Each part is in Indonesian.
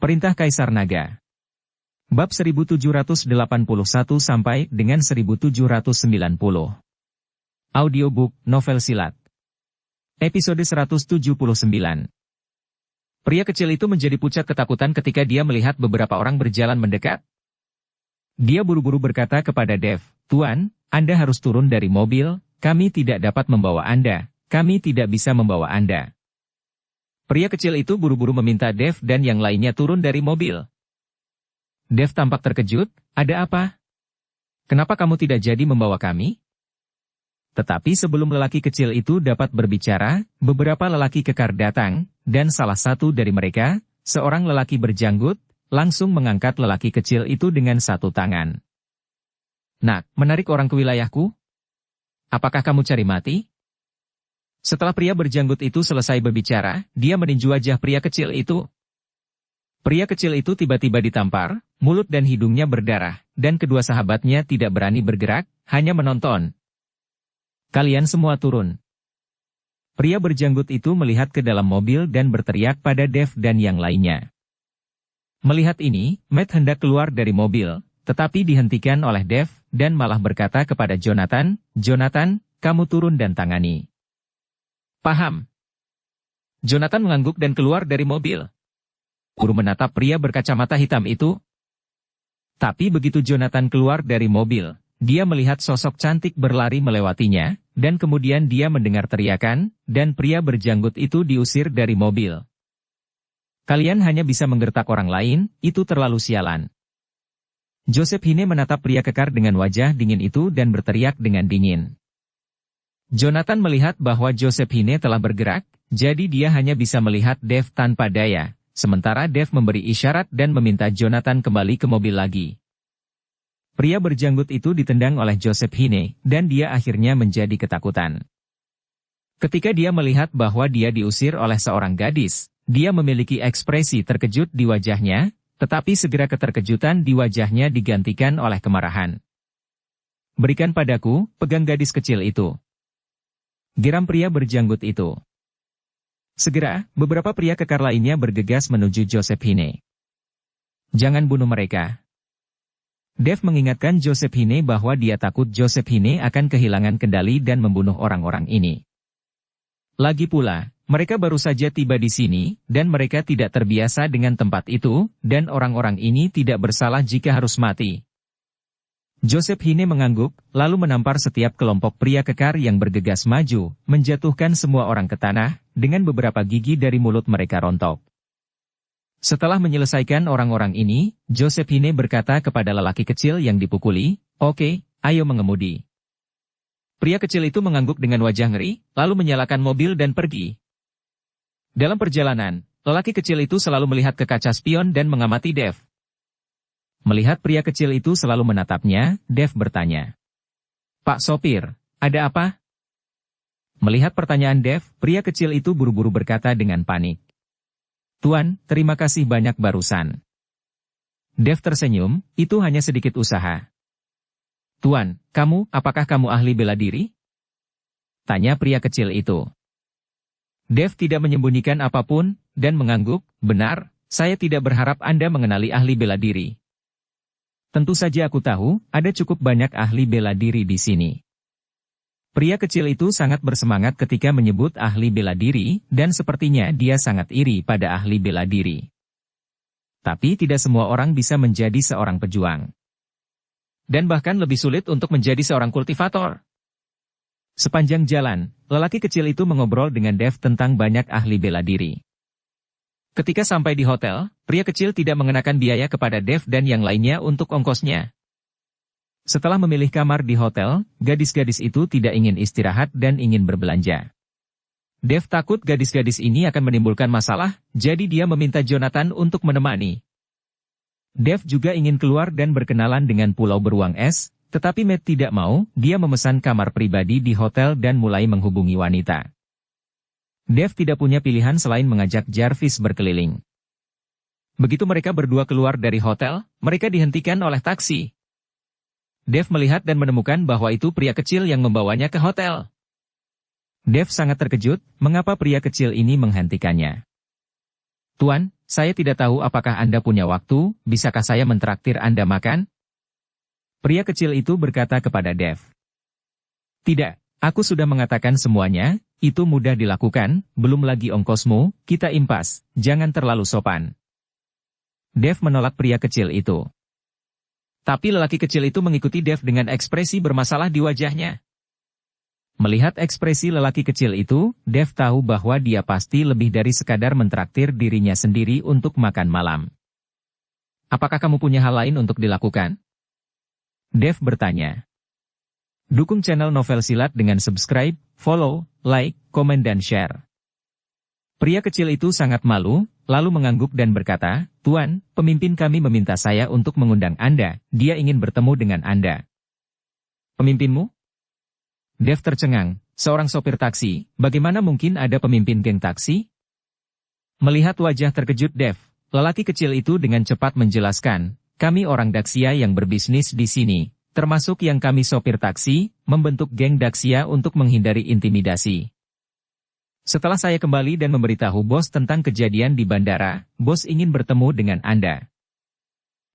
Perintah Kaisar Naga. Bab 1781 sampai dengan 1790. Audiobook Novel Silat. Episode 179. Pria kecil itu menjadi pucat ketakutan ketika dia melihat beberapa orang berjalan mendekat. Dia buru-buru berkata kepada Dev, "Tuan, Anda harus turun dari mobil, kami tidak dapat membawa Anda, kami tidak bisa membawa Anda." Pria kecil itu buru-buru meminta Dev dan yang lainnya turun dari mobil. Dev tampak terkejut, "Ada apa? Kenapa kamu tidak jadi membawa kami?" Tetapi sebelum lelaki kecil itu dapat berbicara, beberapa lelaki kekar datang, dan salah satu dari mereka, seorang lelaki berjanggut, langsung mengangkat lelaki kecil itu dengan satu tangan. "Nak, menarik orang ke wilayahku? Apakah kamu cari mati?" Setelah pria berjanggut itu selesai berbicara, dia meninju wajah pria kecil itu. Pria kecil itu tiba-tiba ditampar, mulut dan hidungnya berdarah, dan kedua sahabatnya tidak berani bergerak, hanya menonton. "Kalian semua turun." Pria berjanggut itu melihat ke dalam mobil dan berteriak pada Dev dan yang lainnya. Melihat ini, Matt hendak keluar dari mobil, tetapi dihentikan oleh Dev, dan malah berkata kepada Jonathan, "Jonathan, kamu turun dan tangani." "Paham." Jonathan mengangguk dan keluar dari mobil. Guru menatap pria berkacamata hitam itu. Tapi begitu Jonathan keluar dari mobil, dia melihat sosok cantik berlari melewatinya, dan kemudian dia mendengar teriakan, dan pria berjanggut itu diusir dari mobil. "Kalian hanya bisa menggertak orang lain, itu terlalu sialan." Joseph Hine menatap pria kekar dengan wajah dingin itu dan berteriak dengan dingin. Jonathan melihat bahwa Joseph Hine telah bergerak, jadi dia hanya bisa melihat Dev tanpa daya, sementara Dev memberi isyarat dan meminta Jonathan kembali ke mobil lagi. Pria berjanggut itu ditendang oleh Joseph Hine, dan dia akhirnya menjadi ketakutan. Ketika dia melihat bahwa dia diusir oleh seorang gadis, dia memiliki ekspresi terkejut di wajahnya, tetapi segera keterkejutan di wajahnya digantikan oleh kemarahan. "Berikan padaku, pegang gadis kecil itu," geram pria berjanggut itu. Segera, beberapa pria kekar lainnya bergegas menuju Joseph Hine. "Jangan bunuh mereka." Dev mengingatkan Joseph Hine bahwa dia takut Joseph Hine akan kehilangan kendali dan membunuh orang-orang ini. Lagi pula, mereka baru saja tiba di sini, dan mereka tidak terbiasa dengan tempat itu, dan orang-orang ini tidak bersalah jika harus mati. Joseph Hine mengangguk, lalu menampar setiap kelompok pria kekar yang bergegas maju, menjatuhkan semua orang ke tanah, dengan beberapa gigi dari mulut mereka rontok. Setelah menyelesaikan orang-orang ini, Joseph Hine berkata kepada lelaki kecil yang dipukuli, "Oke, ayo mengemudi." Pria kecil itu mengangguk dengan wajah ngeri, lalu menyalakan mobil dan pergi. Dalam perjalanan, lelaki kecil itu selalu melihat ke kaca spion dan mengamati Dev. Melihat pria kecil itu selalu menatapnya, Dev bertanya, "Pak Sopir, ada apa?" Melihat pertanyaan Dev, pria kecil itu buru-buru berkata dengan panik, "Tuan, terima kasih banyak barusan." Dev tersenyum, "Itu hanya sedikit usaha." "Tuan, apakah kamu ahli bela diri?" tanya pria kecil itu. Dev tidak menyembunyikan apapun, dan mengangguk, "Benar, saya tidak berharap Anda mengenali ahli bela diri. Tentu saja aku tahu, ada cukup banyak ahli bela diri di sini." Pria kecil itu sangat bersemangat ketika menyebut ahli bela diri, dan sepertinya dia sangat iri pada ahli bela diri. Tapi tidak semua orang bisa menjadi seorang pejuang. Dan bahkan lebih sulit untuk menjadi seorang kultivator. Sepanjang jalan, lelaki kecil itu mengobrol dengan Dev tentang banyak ahli bela diri. Ketika sampai di hotel, pria kecil tidak mengenakan biaya kepada Dev dan yang lainnya untuk ongkosnya. Setelah memilih kamar di hotel, gadis-gadis itu tidak ingin istirahat dan ingin berbelanja. Dev takut gadis-gadis ini akan menimbulkan masalah, jadi dia meminta Jonathan untuk menemani. Dev juga ingin keluar dan berkenalan dengan pulau beruang es, tetapi Matt tidak mau, dia memesan kamar pribadi di hotel dan mulai menghubungi wanita. Dev tidak punya pilihan selain mengajak Jarvis berkeliling. Begitu mereka berdua keluar dari hotel, mereka dihentikan oleh taksi. Dev melihat dan menemukan bahwa itu pria kecil yang membawanya ke hotel. Dev sangat terkejut, mengapa pria kecil ini menghentikannya. Tuan, saya tidak tahu apakah Anda punya waktu, bisakah saya mentraktir Anda makan? Pria kecil itu berkata kepada Dev. Tidak, aku sudah mengatakan semuanya, itu mudah dilakukan, belum lagi ongkosmu, kita impas, jangan terlalu sopan. Dev menolak pria kecil itu. Tapi lelaki kecil itu mengikuti Dev dengan ekspresi bermasalah di wajahnya. Melihat ekspresi lelaki kecil itu, Dev tahu bahwa dia pasti lebih dari sekadar mentraktir dirinya sendiri untuk makan malam. Apakah kamu punya hal lain untuk dilakukan? Dev bertanya. Dukung channel Novel Silat dengan subscribe, follow, like, komen dan share. Pria kecil itu sangat malu, lalu mengangguk dan berkata, Tuan, pemimpin kami meminta saya untuk mengundang Anda, dia ingin bertemu dengan Anda. Pemimpinmu? Dev tercengang, seorang sopir taksi, bagaimana mungkin ada pemimpin geng taksi? Melihat wajah terkejut Dev, lelaki kecil itu dengan cepat menjelaskan, kami orang Daxia yang berbisnis di sini, termasuk yang kami sopir taksi, membentuk geng Daxia untuk menghindari intimidasi. Setelah saya kembali dan memberitahu bos tentang kejadian di bandara, bos ingin bertemu dengan Anda.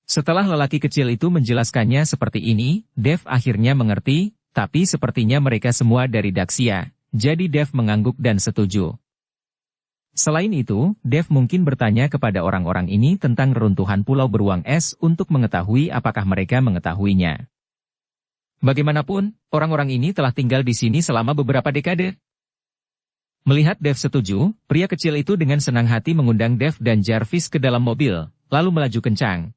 Setelah lelaki kecil itu menjelaskannya seperti ini, Dev akhirnya mengerti, tapi sepertinya mereka semua dari Daxia, jadi Dev mengangguk dan setuju. Selain itu, Dev mungkin bertanya kepada orang-orang ini tentang reruntuhan pulau beruang es untuk mengetahui apakah mereka mengetahuinya. Bagaimanapun, orang-orang ini telah tinggal di sini selama beberapa dekade. Melihat Dev setuju, pria kecil itu dengan senang hati mengundang Dev dan Jarvis ke dalam mobil, lalu melaju kencang.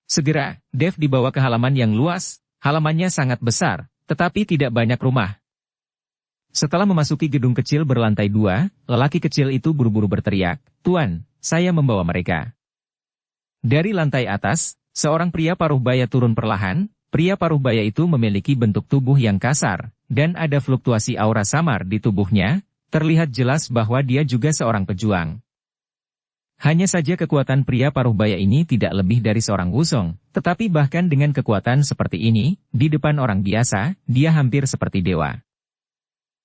Segera, Dev dibawa ke halaman yang luas, halamannya sangat besar, tetapi tidak banyak rumah. Setelah memasuki gedung kecil berlantai 2, lelaki kecil itu buru-buru berteriak, Tuan, saya membawa mereka. Dari lantai atas, seorang pria paruh baya turun perlahan, pria paruh baya itu memiliki bentuk tubuh yang kasar, dan ada fluktuasi aura samar di tubuhnya, terlihat jelas bahwa dia juga seorang pejuang. Hanya saja kekuatan pria paruh baya ini tidak lebih dari seorang wusong, tetapi bahkan dengan kekuatan seperti ini, di depan orang biasa, dia hampir seperti dewa.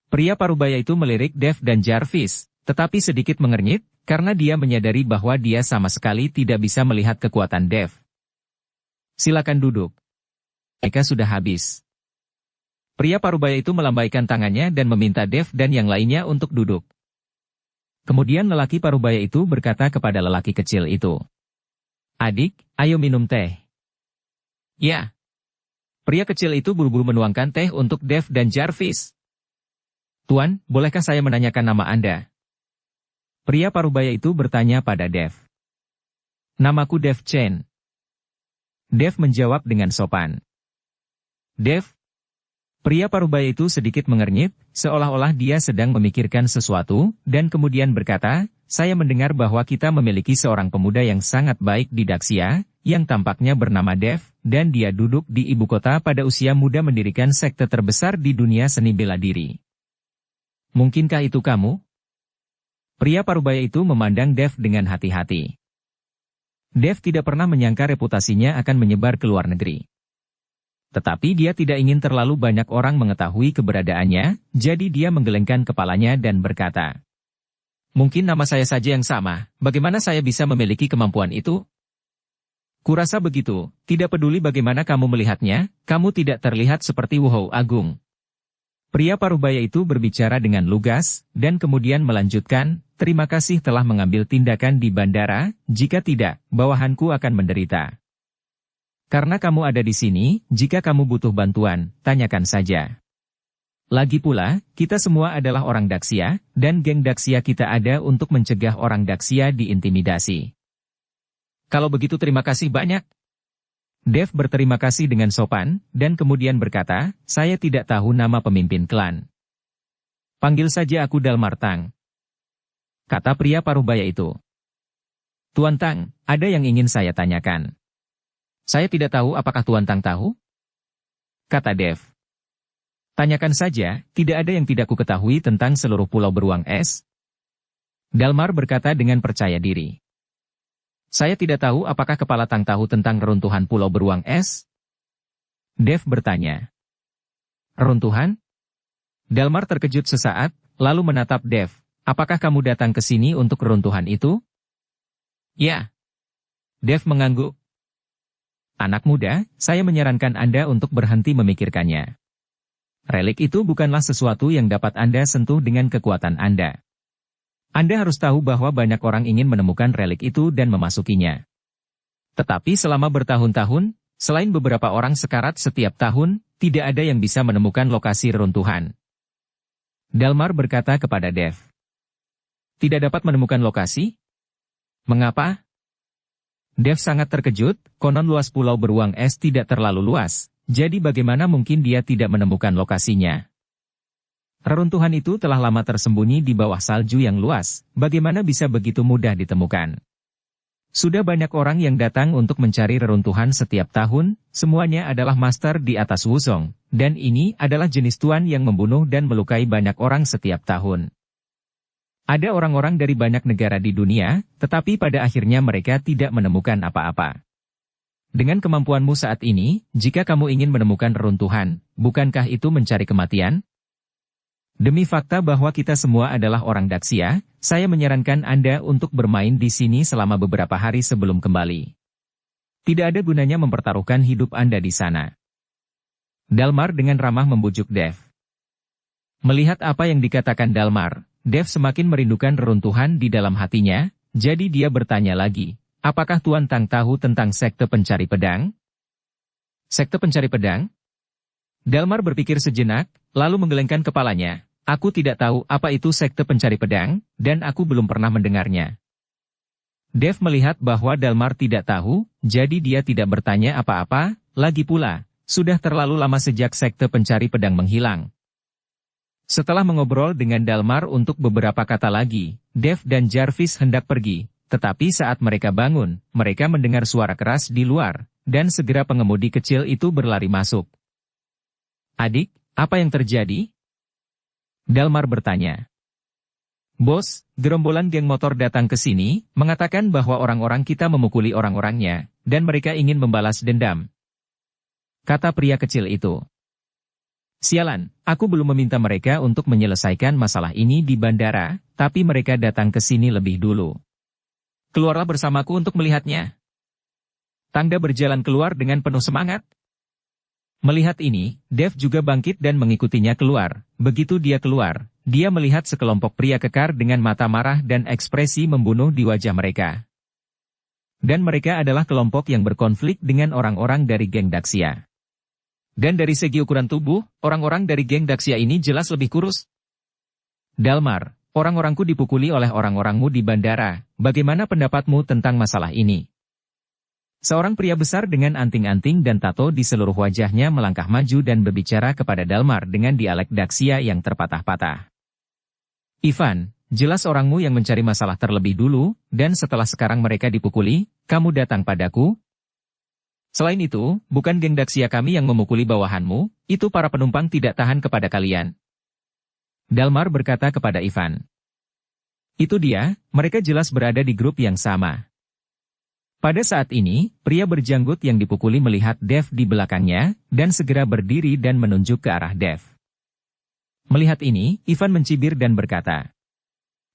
Pria parubaya itu melirik Dev dan Jarvis, tetapi sedikit mengernyit, karena dia menyadari bahwa dia sama sekali tidak bisa melihat kekuatan Dev. Silakan duduk. Mereka sudah habis. Pria parubaya itu melambaikan tangannya dan meminta Dev dan yang lainnya untuk duduk. Kemudian lelaki parubaya itu berkata kepada lelaki kecil itu. Adik, ayo minum teh. Ya. Pria kecil itu buru-buru menuangkan teh untuk Dev dan Jarvis. Tuan, bolehkah saya menanyakan nama Anda? Pria parubaya itu bertanya pada Dev. Namaku Dev Chen. Dev menjawab dengan sopan. Dev? Pria parubaya itu sedikit mengernyit, seolah-olah dia sedang memikirkan sesuatu, dan kemudian berkata, saya mendengar bahwa kita memiliki seorang pemuda yang sangat baik di Daxia, yang tampaknya bernama Dev, dan dia duduk di ibu kota pada usia muda mendirikan sekte terbesar di dunia seni bela diri. Mungkinkah itu kamu? Pria parubaya itu memandang Dev dengan hati-hati. Dev tidak pernah menyangka reputasinya akan menyebar ke luar negeri. Tetapi dia tidak ingin terlalu banyak orang mengetahui keberadaannya, jadi dia menggelengkan kepalanya dan berkata, mungkin nama saya saja yang sama, bagaimana saya bisa memiliki kemampuan itu? Kurasa begitu, tidak peduli bagaimana kamu melihatnya, kamu tidak terlihat seperti Wuhou Agung. Pria parubaya itu berbicara dengan lugas, dan kemudian melanjutkan, terima kasih telah mengambil tindakan di bandara, jika tidak, bawahanku akan menderita. Karena kamu ada di sini, jika kamu butuh bantuan, tanyakan saja. Lagi pula, kita semua adalah orang Daxia, dan geng Daxia kita ada untuk mencegah orang Daxia diintimidasi. Kalau begitu terima kasih banyak. Dev berterima kasih dengan sopan, dan kemudian berkata, saya tidak tahu nama pemimpin klan. Panggil saja aku Dalmar Tang. Kata pria parubaya itu. Tuan Tang, ada yang ingin saya tanyakan. Saya tidak tahu apakah Tuan Tang tahu? Kata Dev. Tanyakan saja, tidak ada yang tidak ku ketahui tentang seluruh pulau beruang es. Dalmar berkata dengan percaya diri. Saya tidak tahu apakah Kepala Tang tahu tentang reruntuhan pulau beruang es? Dev bertanya. Reruntuhan? Dalmar terkejut sesaat, lalu menatap Dev. Apakah kamu datang ke sini untuk reruntuhan itu? Ya. Dev mengangguk. Anak muda, saya menyarankan Anda untuk berhenti memikirkannya. Relik itu bukanlah sesuatu yang dapat Anda sentuh dengan kekuatan Anda. Anda harus tahu bahwa banyak orang ingin menemukan relik itu dan memasukinya. Tetapi selama bertahun-tahun, selain beberapa orang sekarat setiap tahun, tidak ada yang bisa menemukan lokasi reruntuhan. Dalmar berkata kepada Dev. Tidak dapat menemukan lokasi? Mengapa? Dev sangat terkejut, konon luas pulau beruang es tidak terlalu luas, jadi bagaimana mungkin dia tidak menemukan lokasinya? Reruntuhan itu telah lama tersembunyi di bawah salju yang luas, bagaimana bisa begitu mudah ditemukan? Sudah banyak orang yang datang untuk mencari reruntuhan setiap tahun, semuanya adalah master di atas Wuzong, dan ini adalah jenis tuan yang membunuh dan melukai banyak orang setiap tahun. Ada orang-orang dari banyak negara di dunia, tetapi pada akhirnya mereka tidak menemukan apa-apa. Dengan kemampuanmu saat ini, jika kamu ingin menemukan reruntuhan, bukankah itu mencari kematian? Demi fakta bahwa kita semua adalah orang Daxia, saya menyarankan Anda untuk bermain di sini selama beberapa hari sebelum kembali. Tidak ada gunanya mempertaruhkan hidup Anda di sana. Dalmar dengan ramah membujuk Dev. Melihat apa yang dikatakan Dalmar, Dev semakin merindukan reruntuhan di dalam hatinya, jadi dia bertanya lagi, apakah Tuan Tang tahu tentang sekte pencari pedang? Sekte pencari pedang? Dalmar berpikir sejenak, lalu menggelengkan kepalanya. Aku tidak tahu apa itu sekte pencari pedang, dan aku belum pernah mendengarnya. Dev melihat bahwa Dalmar tidak tahu, jadi dia tidak bertanya apa-apa, lagi pula, sudah terlalu lama sejak sekte pencari pedang menghilang. Setelah mengobrol dengan Dalmar untuk beberapa kata lagi, Dev dan Jarvis hendak pergi, tetapi saat mereka bangun, mereka mendengar suara keras di luar, dan segera pengemudi kecil itu berlari masuk. Adik, apa yang terjadi? Dalmar bertanya. Bos, gerombolan geng motor datang ke sini, mengatakan bahwa orang-orang kita memukuli orang-orangnya, dan mereka ingin membalas dendam. Kata pria kecil itu. Sialan, aku belum meminta mereka untuk menyelesaikan masalah ini di bandara, tapi mereka datang ke sini lebih dulu. Keluarlah bersamaku untuk melihatnya. Tangga berjalan keluar dengan penuh semangat. Melihat ini, Dev juga bangkit dan mengikutinya keluar. Begitu dia keluar, dia melihat sekelompok pria kekar dengan mata marah dan ekspresi membunuh di wajah mereka. Dan mereka adalah kelompok yang berkonflik dengan orang-orang dari geng Daxia. Dan dari segi ukuran tubuh, orang-orang dari geng Daxia ini jelas lebih kurus. Dalmar, orang-orangku dipukuli oleh orang-orangmu di bandara, bagaimana pendapatmu tentang masalah ini? Seorang pria besar dengan anting-anting dan tato di seluruh wajahnya melangkah maju dan berbicara kepada Dalmar dengan dialek Daxia yang terpatah-patah. Ivan, jelas orangmu yang mencari masalah terlebih dulu, dan setelah sekarang mereka dipukuli, kamu datang padaku? Selain itu, bukan geng Daxia kami yang memukuli bawahanmu, itu para penumpang tidak tahan kepada kalian. Dalmar berkata kepada Ivan. Itu dia, mereka jelas berada di grup yang sama. Pada saat ini, pria berjanggut yang dipukuli melihat Dev di belakangnya, dan segera berdiri dan menunjuk ke arah Dev. Melihat ini, Ivan mencibir dan berkata,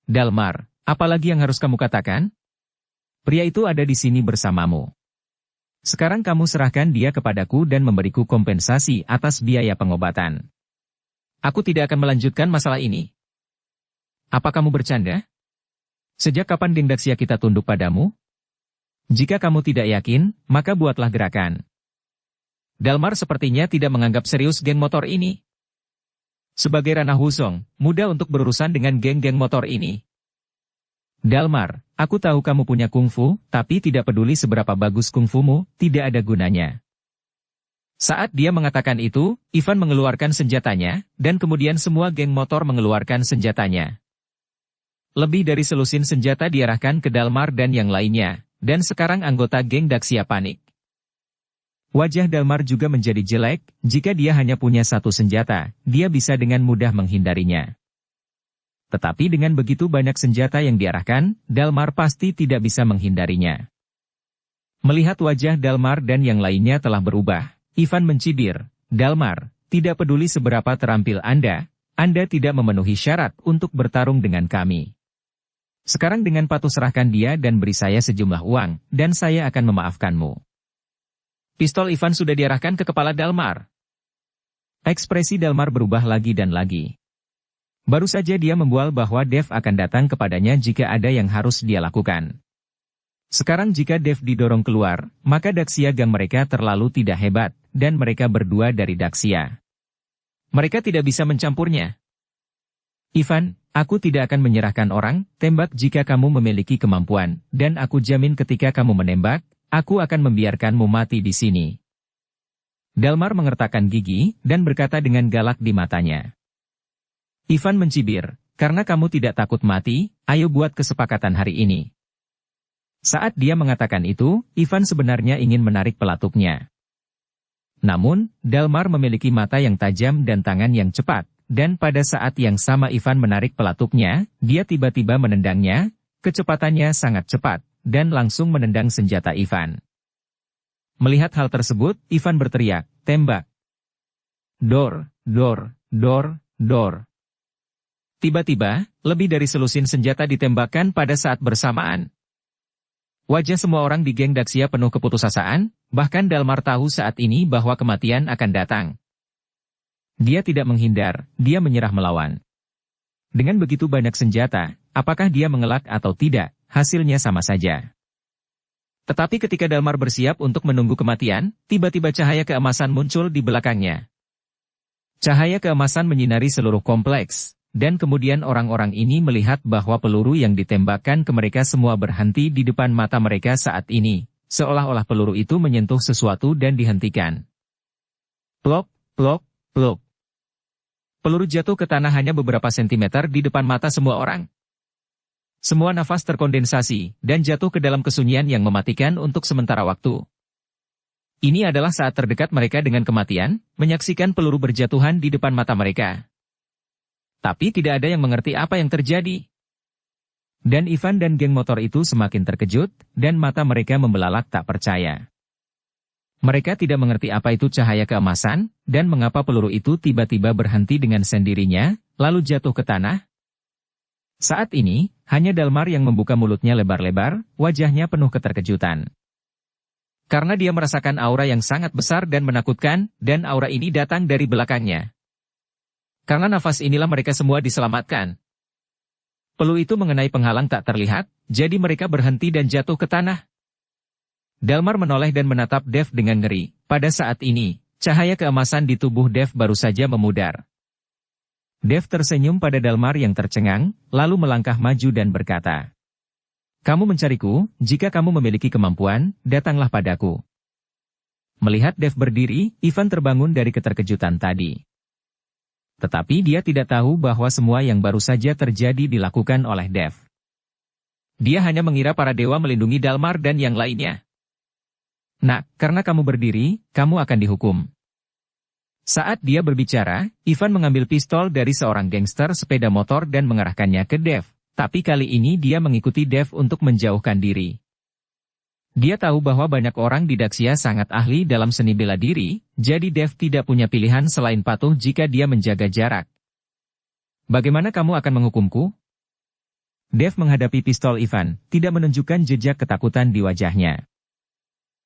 Dalmar, apalagi yang harus kamu katakan? Pria itu ada di sini bersamamu. Sekarang kamu serahkan dia kepadaku dan memberiku kompensasi atas biaya pengobatan. Aku tidak akan melanjutkan masalah ini. Apa kamu bercanda? Sejak kapan geng Daxia kita tunduk padamu? Jika kamu tidak yakin, maka buatlah gerakan. Dalmar sepertinya tidak menganggap serius geng motor ini. Sebagai ranah Wuzong, mudah untuk berurusan dengan geng-geng motor ini. Dalmar, aku tahu kamu punya kungfu, tapi tidak peduli seberapa bagus kungfumu, tidak ada gunanya. Saat dia mengatakan itu, Ivan mengeluarkan senjatanya, dan kemudian semua geng motor mengeluarkan senjatanya. Lebih dari selusin senjata diarahkan ke Dalmar dan yang lainnya, dan sekarang anggota geng Daxia panik. Wajah Dalmar juga menjadi jelek, jika dia hanya punya satu senjata, dia bisa dengan mudah menghindarinya. Tetapi dengan begitu banyak senjata yang diarahkan, Dalmar pasti tidak bisa menghindarinya. Melihat wajah Dalmar dan yang lainnya telah berubah, Ivan mencibir, Dalmar, tidak peduli seberapa terampil Anda tidak memenuhi syarat untuk bertarung dengan kami. Sekarang dengan patuh serahkan dia dan beri saya sejumlah uang, dan saya akan memaafkanmu. Pistol Ivan sudah diarahkan ke kepala Dalmar. Ekspresi Dalmar berubah lagi dan lagi. Baru saja dia membual bahwa Dev akan datang kepadanya jika ada yang harus dia lakukan. Sekarang jika Dev didorong keluar, maka Daxia gang mereka terlalu tidak hebat, dan mereka berdua dari Daxia. Mereka tidak bisa mencampurnya. Ivan, aku tidak akan menyerahkan orang, tembak jika kamu memiliki kemampuan, dan aku jamin ketika kamu menembak, aku akan membiarkanmu mati di sini. Dalmar mengertakkan gigi, dan berkata dengan galak di matanya. Ivan mencibir, karena kamu tidak takut mati, ayo buat kesepakatan hari ini. Saat dia mengatakan itu, Ivan sebenarnya ingin menarik pelatuknya. Namun, Dalmar memiliki mata yang tajam dan tangan yang cepat, dan pada saat yang sama Ivan menarik pelatuknya, dia tiba-tiba menendangnya, kecepatannya sangat cepat, dan langsung menendang senjata Ivan. Melihat hal tersebut, Ivan berteriak, tembak. Dor, dor, dor, dor. Tiba-tiba, lebih dari selusin senjata ditembakkan pada saat bersamaan. Wajah semua orang di geng Daxia penuh keputusasaan, bahkan Dalmar tahu saat ini bahwa kematian akan datang. Dia tidak menghindar, dia menyerah melawan. Dengan begitu banyak senjata, apakah dia mengelak atau tidak, hasilnya sama saja. Tetapi ketika Dalmar bersiap untuk menunggu kematian, tiba-tiba cahaya keemasan muncul di belakangnya. Cahaya keemasan menyinari seluruh kompleks. Dan kemudian orang-orang ini melihat bahwa peluru yang ditembakkan ke mereka semua berhenti di depan mata mereka saat ini, seolah-olah peluru itu menyentuh sesuatu dan dihentikan. Plok, plok, plok. Peluru jatuh ke tanah hanya beberapa sentimeter di depan mata semua orang. Semua nafas terkondensasi, dan jatuh ke dalam kesunyian yang mematikan untuk sementara waktu. Ini adalah saat terdekat mereka dengan kematian, menyaksikan peluru berjatuhan di depan mata mereka. Tapi tidak ada yang mengerti apa yang terjadi. Dan Ivan dan geng motor itu semakin terkejut, dan mata mereka membelalak tak percaya. Mereka tidak mengerti apa itu cahaya keemasan, dan mengapa peluru itu tiba-tiba berhenti dengan sendirinya, lalu jatuh ke tanah. Saat ini, hanya Dalmar yang membuka mulutnya lebar-lebar, wajahnya penuh keterkejutan. Karena dia merasakan aura yang sangat besar dan menakutkan, dan aura ini datang dari belakangnya. Karena nafas inilah mereka semua diselamatkan. Peluru itu mengenai penghalang tak terlihat, jadi mereka berhenti dan jatuh ke tanah. Dalmar menoleh dan menatap Dev dengan ngeri. Pada saat ini, cahaya keemasan di tubuh Dev baru saja memudar. Dev tersenyum pada Dalmar yang tercengang, lalu melangkah maju dan berkata, "Kamu mencariku, jika kamu memiliki kemampuan, datanglah padaku." Melihat Dev berdiri, Ivan terbangun dari keterkejutan tadi. Tetapi dia tidak tahu bahwa semua yang baru saja terjadi dilakukan oleh Dev. Dia hanya mengira para dewa melindungi Dalmar dan yang lainnya. "Nak, karena kamu berdiri, kamu akan dihukum." Saat dia berbicara, Ivan mengambil pistol dari seorang gangster sepeda motor dan mengarahkannya ke Dev. Tapi kali ini dia mengikuti Dev untuk menjauhkan diri. Dia tahu bahwa banyak orang di Daxia sangat ahli dalam seni bela diri, jadi Dev tidak punya pilihan selain patuh jika dia menjaga jarak. "Bagaimana kamu akan menghukumku?" Dev menghadapi pistol Ivan, tidak menunjukkan jejak ketakutan di wajahnya.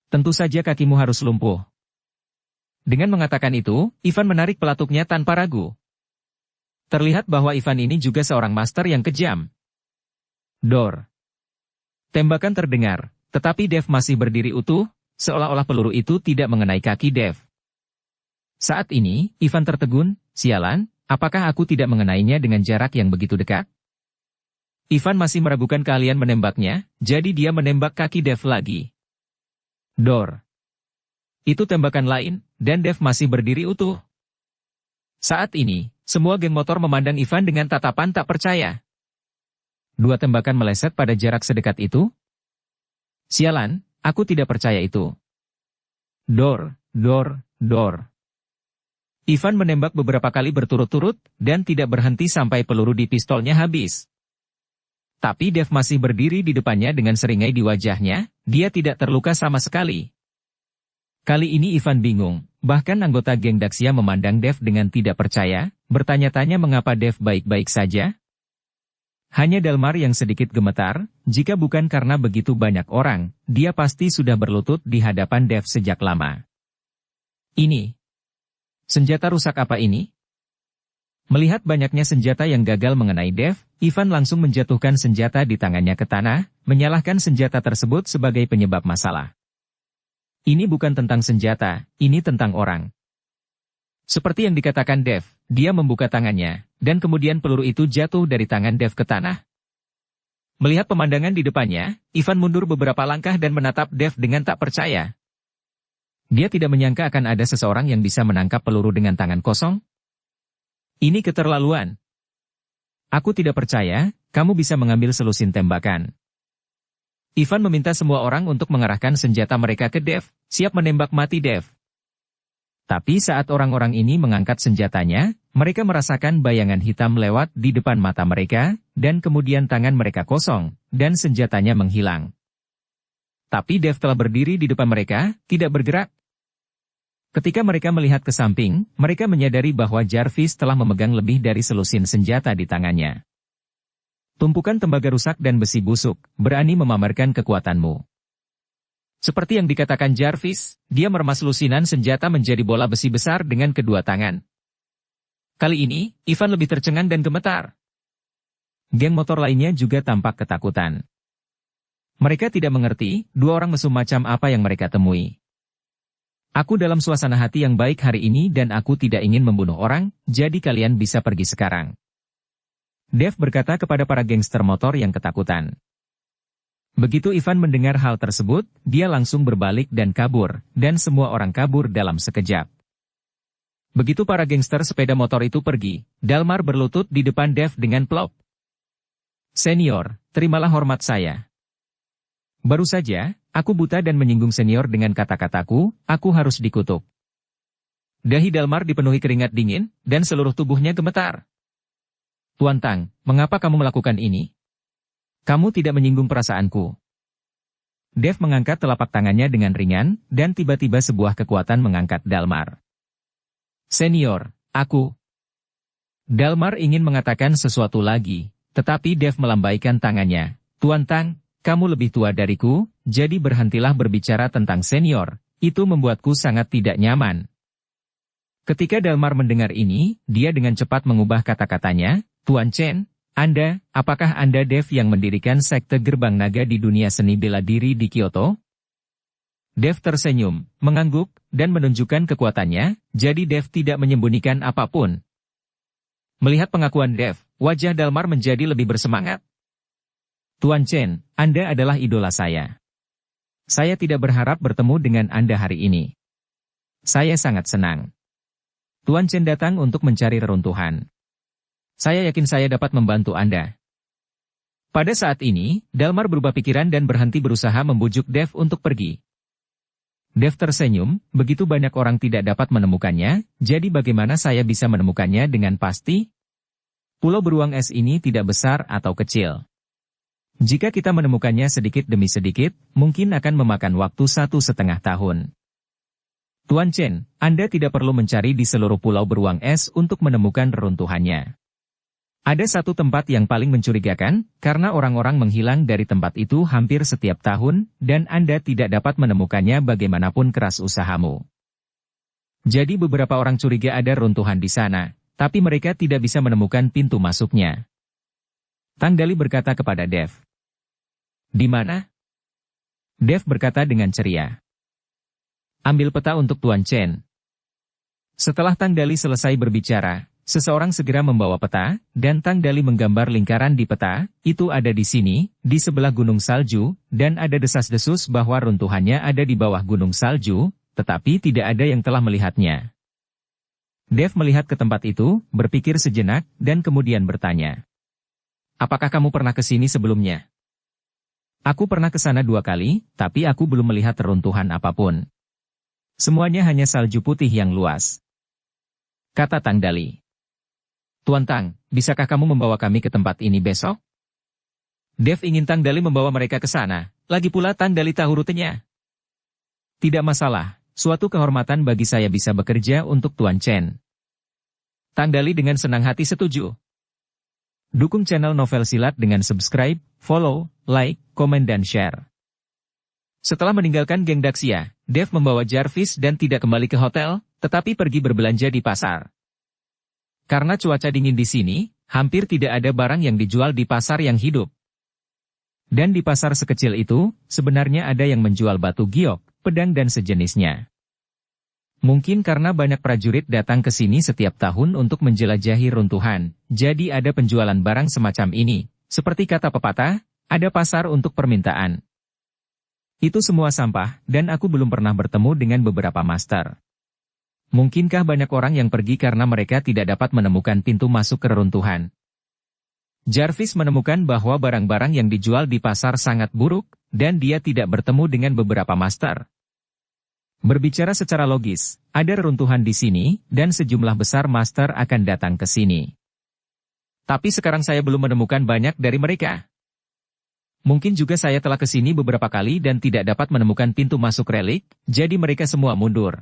"Tentu saja kakimu harus lumpuh." Dengan mengatakan itu, Ivan menarik pelatuknya tanpa ragu. Terlihat bahwa Ivan ini juga seorang master yang kejam. Dor. Tembakan terdengar. Tetapi Dev masih berdiri utuh, seolah-olah peluru itu tidak mengenai kaki Dev. Saat ini, Ivan tertegun, "Sialan, apakah aku tidak mengenainya dengan jarak yang begitu dekat?" Ivan masih meragukan keahlian menembaknya, jadi dia menembak kaki Dev lagi. Dor. Itu tembakan lain, dan Dev masih berdiri utuh. Saat ini, semua geng motor memandang Ivan dengan tatapan tak percaya. Dua tembakan meleset pada jarak sedekat itu? Sialan, aku tidak percaya itu. Dor, dor, dor. Ivan menembak beberapa kali berturut-turut, dan tidak berhenti sampai peluru di pistolnya habis. Tapi Dev masih berdiri di depannya dengan seringai di wajahnya, dia tidak terluka sama sekali. Kali ini Ivan bingung, bahkan anggota geng Daxia memandang Dev dengan tidak percaya, bertanya-tanya mengapa Dev baik-baik saja. Hanya Dalmar yang sedikit gemetar, jika bukan karena begitu banyak orang, dia pasti sudah berlutut di hadapan Dev sejak lama. Ini. Senjata rusak apa ini? Melihat banyaknya senjata yang gagal mengenai Dev, Ivan langsung menjatuhkan senjata di tangannya ke tanah, menyalahkan senjata tersebut sebagai penyebab masalah. Ini bukan tentang senjata, ini tentang orang. Seperti yang dikatakan Dev, dia membuka tangannya, dan kemudian peluru itu jatuh dari tangan Dev ke tanah. Melihat pemandangan di depannya, Ivan mundur beberapa langkah dan menatap Dev dengan tak percaya. Dia tidak menyangka akan ada seseorang yang bisa menangkap peluru dengan tangan kosong. Ini keterlaluan. Aku tidak percaya, kamu bisa mengambil selusin tembakan. Ivan meminta semua orang untuk mengarahkan senjata mereka ke Dev, siap menembak mati Dev. Tapi saat orang-orang ini mengangkat senjatanya, mereka merasakan bayangan hitam lewat di depan mata mereka, dan kemudian tangan mereka kosong, dan senjatanya menghilang. Tapi Dev telah berdiri di depan mereka, tidak bergerak. Ketika mereka melihat ke samping, mereka menyadari bahwa Jarvis telah memegang lebih dari selusin senjata di tangannya. Tumpukan tembaga rusak dan besi busuk, berani memamerkan kekuatanmu. Seperti yang dikatakan Jarvis, dia meremas lusinan senjata menjadi bola besi besar dengan kedua tangan. Kali ini, Ivan lebih tercengang dan gemetar. Geng motor lainnya juga tampak ketakutan. Mereka tidak mengerti, dua orang mesum macam apa yang mereka temui. Aku dalam suasana hati yang baik hari ini dan aku tidak ingin membunuh orang, jadi kalian bisa pergi sekarang. Dev berkata kepada para gangster motor yang ketakutan. Begitu Ivan mendengar hal tersebut, dia langsung berbalik dan kabur, dan semua orang kabur dalam sekejap. Begitu para gangster sepeda motor itu pergi, Dalmar berlutut di depan Dev dengan plop. Senior, terimalah hormat saya. Baru saja, aku buta dan menyinggung senior dengan kata-kataku, aku harus dikutuk. Dahi Dalmar dipenuhi keringat dingin, dan seluruh tubuhnya gemetar. Tuan Tang, mengapa kamu melakukan ini? Kamu tidak menyinggung perasaanku. Dev mengangkat telapak tangannya dengan ringan, dan tiba-tiba sebuah kekuatan mengangkat Dalmar. Senior, aku. Dalmar ingin mengatakan sesuatu lagi, tetapi Dev melambaikan tangannya. Tuan Tang, kamu lebih tua dariku, jadi berhentilah berbicara tentang senior, itu membuatku sangat tidak nyaman. Ketika Dalmar mendengar ini, dia dengan cepat mengubah kata-katanya, Tuan Chen, apakah Anda Dev yang mendirikan sekte Gerbang Naga di dunia seni bela diri di Kyoto? Dev tersenyum, mengangguk, dan menunjukkan kekuatannya, jadi Dev tidak menyembunyikan apapun. Melihat pengakuan Dev, wajah Dalmar menjadi lebih bersemangat. Tuan Chen, Anda adalah idola saya. Saya tidak berharap bertemu dengan Anda hari ini. Saya sangat senang. Tuan Chen datang untuk mencari reruntuhan. Saya yakin saya dapat membantu Anda. Pada saat ini, Dalmar berubah pikiran dan berhenti berusaha membujuk Dev untuk pergi. Dev tersenyum, begitu banyak orang tidak dapat menemukannya, jadi bagaimana saya bisa menemukannya dengan pasti? Pulau beruang es ini tidak besar atau kecil. Jika kita menemukannya sedikit demi sedikit, mungkin akan memakan waktu 1,5 tahun. Tuan Chen, Anda tidak perlu mencari di seluruh pulau beruang es untuk menemukan reruntuhannya. Ada satu tempat yang paling mencurigakan, karena orang-orang menghilang dari tempat itu hampir setiap tahun, dan Anda tidak dapat menemukannya bagaimanapun keras usahamu. Jadi beberapa orang curiga ada runtuhan di sana, tapi mereka tidak bisa menemukan pintu masuknya. Tang Dali berkata kepada Dev. Di mana? Dev berkata dengan ceria. Ambil peta untuk Tuan Chen. Setelah Tang Dali selesai berbicara, seseorang segera membawa peta, dan Tang Dali menggambar lingkaran di peta, itu ada di sini, di sebelah gunung salju, dan ada desas-desus bahwa runtuhannya ada di bawah gunung salju, tetapi tidak ada yang telah melihatnya. Dev melihat ke tempat itu, berpikir sejenak, dan kemudian bertanya. Apakah kamu pernah ke sini sebelumnya? Aku pernah ke sana 2 kali, tapi aku belum melihat reruntuhan apapun. Semuanya hanya salju putih yang luas. Kata Tang Dali. Tuan Tang, bisakah kamu membawa kami ke tempat ini besok? Dev ingin Tang Dali membawa mereka ke sana, lagi pula Tang Dali tahu rutenya. Tidak masalah, suatu kehormatan bagi saya bisa bekerja untuk Tuan Chen. Tang Dali dengan senang hati setuju. Dukung channel Novel Silat dengan subscribe, follow, like, komen dan share. Setelah meninggalkan geng Daxia, Dev membawa Jarvis dan tidak kembali ke hotel, tetapi pergi berbelanja di pasar. Karena cuaca dingin di sini, hampir tidak ada barang yang dijual di pasar yang hidup. Dan di pasar sekecil itu, sebenarnya ada yang menjual batu giok, pedang dan sejenisnya. Mungkin karena banyak prajurit datang ke sini setiap tahun untuk menjelajahi runtuhan, jadi ada penjualan barang semacam ini. Seperti kata pepatah, ada pasar untuk permintaan. Itu semua sampah, dan aku belum pernah bertemu dengan beberapa master. Mungkinkah banyak orang yang pergi karena mereka tidak dapat menemukan pintu masuk ke reruntuhan? Jarvis menemukan bahwa barang-barang yang dijual di pasar sangat buruk, dan dia tidak bertemu dengan beberapa master. Berbicara secara logis, ada reruntuhan di sini, dan sejumlah besar master akan datang ke sini. Tapi sekarang saya belum menemukan banyak dari mereka. Mungkin juga saya telah ke sini beberapa kali dan tidak dapat menemukan pintu masuk relik, jadi mereka semua mundur.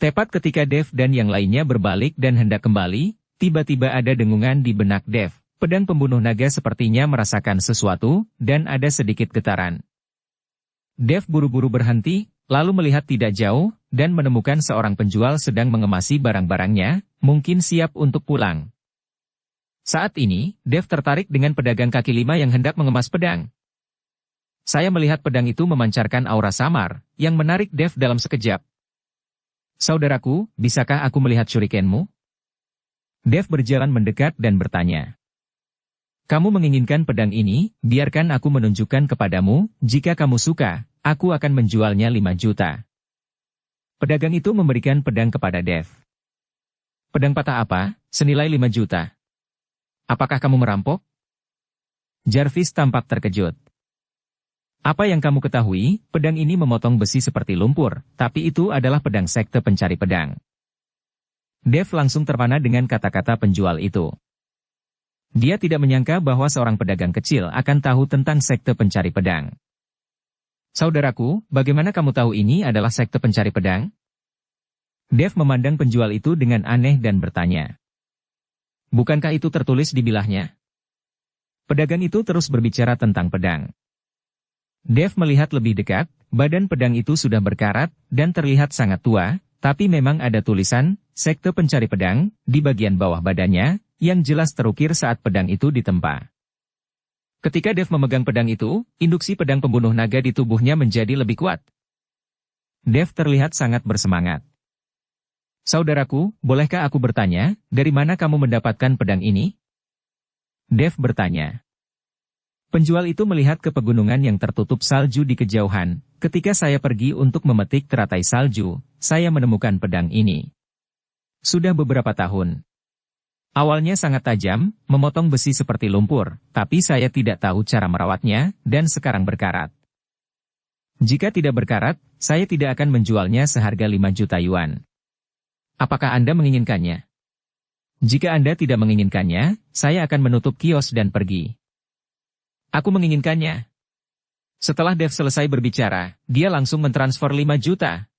Tepat ketika Dev dan yang lainnya berbalik dan hendak kembali, tiba-tiba ada dengungan di benak Dev. Pedang pembunuh naga sepertinya merasakan sesuatu, dan ada sedikit getaran. Dev buru-buru berhenti, lalu melihat tidak jauh, dan menemukan seorang penjual sedang mengemasi barang-barangnya, mungkin siap untuk pulang. Saat ini, Dev tertarik dengan pedagang kaki lima yang hendak mengemas pedang. Saya melihat pedang itu memancarkan aura samar, yang menarik Dev dalam sekejap. Saudaraku, bisakah aku melihat shurikenmu? Dev berjalan mendekat dan bertanya. Kamu menginginkan pedang ini, biarkan aku menunjukkan kepadamu, jika kamu suka, aku akan menjualnya 5 juta. Pedagang itu memberikan pedang kepada Dev. Pedang patah apa, senilai 5 juta. Apakah kamu merampok? Jarvis tampak terkejut. Apa yang kamu ketahui, pedang ini memotong besi seperti lumpur, tapi itu adalah pedang sekte pencari pedang. Dev langsung terpana dengan kata-kata penjual itu. Dia tidak menyangka bahwa seorang pedagang kecil akan tahu tentang sekte pencari pedang. Saudaraku, bagaimana kamu tahu ini adalah sekte pencari pedang? Dev memandang penjual itu dengan aneh dan bertanya. Bukankah itu tertulis di bilahnya? Pedagang itu terus berbicara tentang pedang. Dev melihat lebih dekat, badan pedang itu sudah berkarat, dan terlihat sangat tua, tapi memang ada tulisan, sekte pencari pedang, di bagian bawah badannya, yang jelas terukir saat pedang itu ditempa. Ketika Dev memegang pedang itu, induksi pedang pembunuh naga di tubuhnya menjadi lebih kuat. Dev terlihat sangat bersemangat. Saudaraku, bolehkah aku bertanya, dari mana kamu mendapatkan pedang ini? Dev bertanya. Penjual itu melihat ke pegunungan yang tertutup salju di kejauhan. Ketika saya pergi untuk memetik teratai salju, saya menemukan pedang ini. Sudah beberapa tahun. Awalnya sangat tajam, memotong besi seperti lumpur, tapi saya tidak tahu cara merawatnya, dan sekarang berkarat. Jika tidak berkarat, saya tidak akan menjualnya seharga 5 juta yuan. Apakah Anda menginginkannya? Jika Anda tidak menginginkannya, saya akan menutup kios dan pergi. Aku menginginkannya. Setelah Dev selesai berbicara, dia langsung mentransfer 5 juta.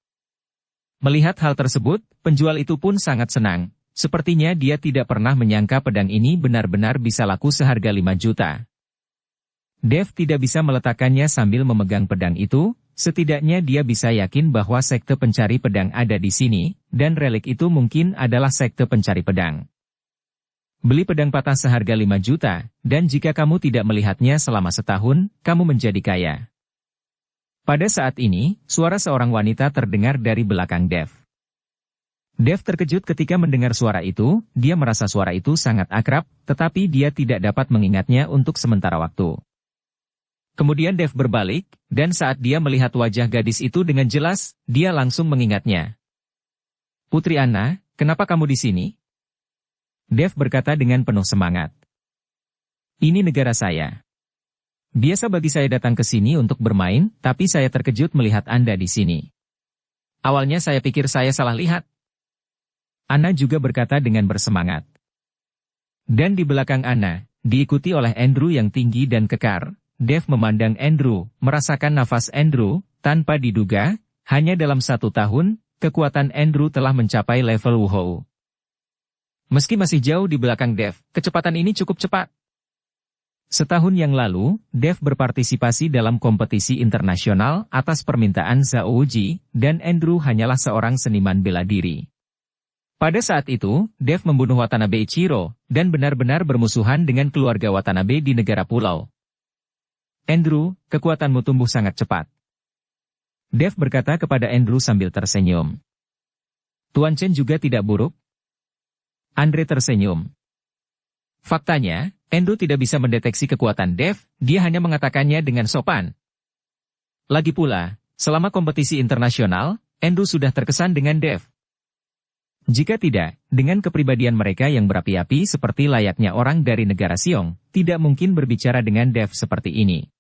Melihat hal tersebut, penjual itu pun sangat senang. Sepertinya dia tidak pernah menyangka pedang ini benar-benar bisa laku seharga 5 juta. Dev tidak bisa meletakkannya sambil memegang pedang itu, setidaknya dia bisa yakin bahwa sekte pencari pedang ada di sini, dan relik itu mungkin adalah sekte pencari pedang. Beli pedang patah seharga 5 juta, dan jika kamu tidak melihatnya selama setahun, kamu menjadi kaya. Pada saat ini, suara seorang wanita terdengar dari belakang Dev. Dev terkejut ketika mendengar suara itu, dia merasa suara itu sangat akrab, tetapi dia tidak dapat mengingatnya untuk sementara waktu. Kemudian Dev berbalik, dan saat dia melihat wajah gadis itu dengan jelas, dia langsung mengingatnya. Putri Anna, kenapa kamu di sini? Dev berkata dengan penuh semangat. Ini negara saya. Biasa bagi saya datang ke sini untuk bermain, tapi saya terkejut melihat Anda di sini. Awalnya saya pikir saya salah lihat. Anna juga berkata dengan bersemangat. Dan di belakang Anna, diikuti oleh Andrew yang tinggi dan kekar, Dev memandang Andrew, merasakan nafas Andrew, tanpa diduga, hanya dalam 1 tahun, kekuatan Andrew telah mencapai level Wuhou. Meski masih jauh di belakang Dev, kecepatan ini cukup cepat. Setahun yang lalu, Dev berpartisipasi dalam kompetisi internasional atas permintaan Zhao, dan Andrew hanyalah seorang seniman bela diri. Pada saat itu, Dev membunuh Watanabe Ichiro, dan benar-benar bermusuhan dengan keluarga Watanabe di negara pulau. Andrew, kekuatanmu tumbuh sangat cepat. Dev berkata kepada Andrew sambil tersenyum. Tuan Chen juga tidak buruk? Andre tersenyum. Faktanya, Andrew tidak bisa mendeteksi kekuatan Dev, dia hanya mengatakannya dengan sopan. Lagi pula, selama kompetisi internasional, Andrew sudah terkesan dengan Dev. Jika tidak, dengan kepribadian mereka yang berapi-api seperti layaknya orang dari negara Siong, tidak mungkin berbicara dengan Dev seperti ini.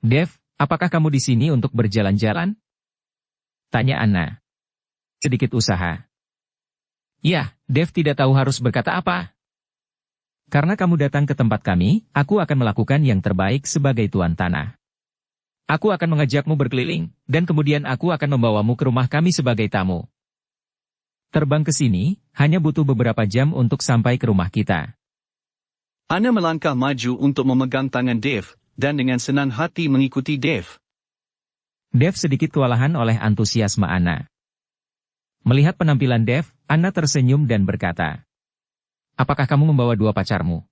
Dev, apakah kamu di sini untuk berjalan-jalan? Tanya Anna. Sedikit usaha. Ya, Dev tidak tahu harus berkata apa. Karena kamu datang ke tempat kami, aku akan melakukan yang terbaik sebagai tuan tanah. Aku akan mengajakmu berkeliling, dan kemudian aku akan membawamu ke rumah kami sebagai tamu. Terbang ke sini, hanya butuh beberapa jam untuk sampai ke rumah kita. Anna melangkah maju untuk memegang tangan Dev, dan dengan senang hati mengikuti Dev. Dev sedikit kewalahan oleh antusiasme Anna. Melihat penampilan Dev, Anna tersenyum dan berkata, apakah kamu membawa dua pacarmu?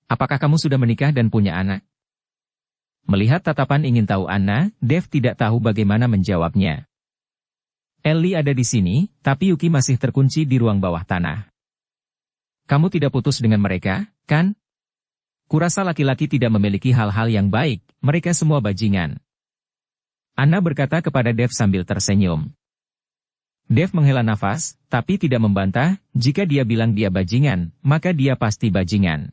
Apakah kamu sudah menikah dan punya anak? Melihat tatapan ingin tahu Anna, Dev tidak tahu bagaimana menjawabnya. Ellie ada di sini, tapi Yuki masih terkunci di ruang bawah tanah. Kamu tidak putus dengan mereka, kan? Kurasa laki-laki tidak memiliki hal-hal yang baik, mereka semua bajingan. Anna berkata kepada Dev sambil tersenyum. Dev menghela nafas, tapi tidak membantah, jika dia bilang dia bajingan, maka dia pasti bajingan.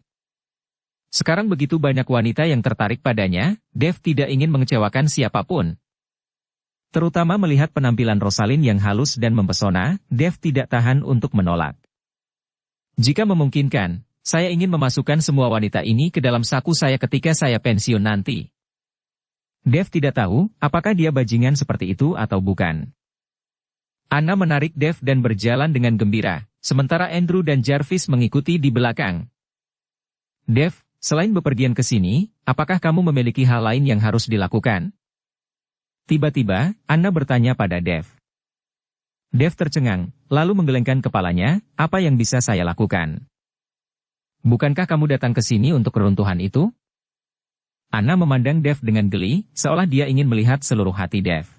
Sekarang begitu banyak wanita yang tertarik padanya, Dev tidak ingin mengecewakan siapapun. Terutama melihat penampilan Rosalind yang halus dan mempesona, Dev tidak tahan untuk menolak. Jika memungkinkan, saya ingin memasukkan semua wanita ini ke dalam saku saya ketika saya pensiun nanti. Dev tidak tahu, apakah dia bajingan seperti itu atau bukan. Anna menarik Dev dan berjalan dengan gembira, sementara Andrew dan Jarvis mengikuti di belakang. Dev, selain bepergian ke sini, apakah kamu memiliki hal lain yang harus dilakukan? Tiba-tiba, Anna bertanya pada Dev. Dev tercengang, lalu menggelengkan kepalanya, apa yang bisa saya lakukan? Bukankah kamu datang ke sini untuk keruntuhan itu? Anna memandang Dev dengan geli, seolah dia ingin melihat seluruh hati Dev.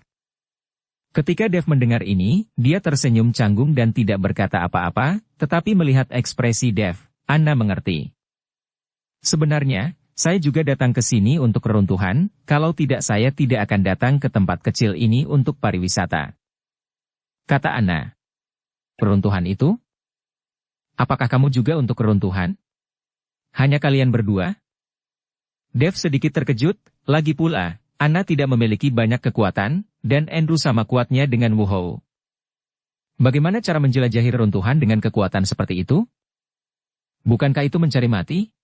Ketika Dev mendengar ini, dia tersenyum canggung dan tidak berkata apa-apa, tetapi melihat ekspresi Dev, Anna mengerti. Sebenarnya, saya juga datang ke sini untuk keruntuhan, kalau tidak saya tidak akan datang ke tempat kecil ini untuk pariwisata. Kata Anna. Keruntuhan itu? Apakah kamu juga untuk keruntuhan? Hanya kalian berdua? Dev sedikit terkejut, lagi pula, Anna tidak memiliki banyak kekuatan, dan Andrew sama kuatnya dengan Wu Hou. Bagaimana cara menjelajahi reruntuhan dengan kekuatan seperti itu? Bukankah itu mencari mati?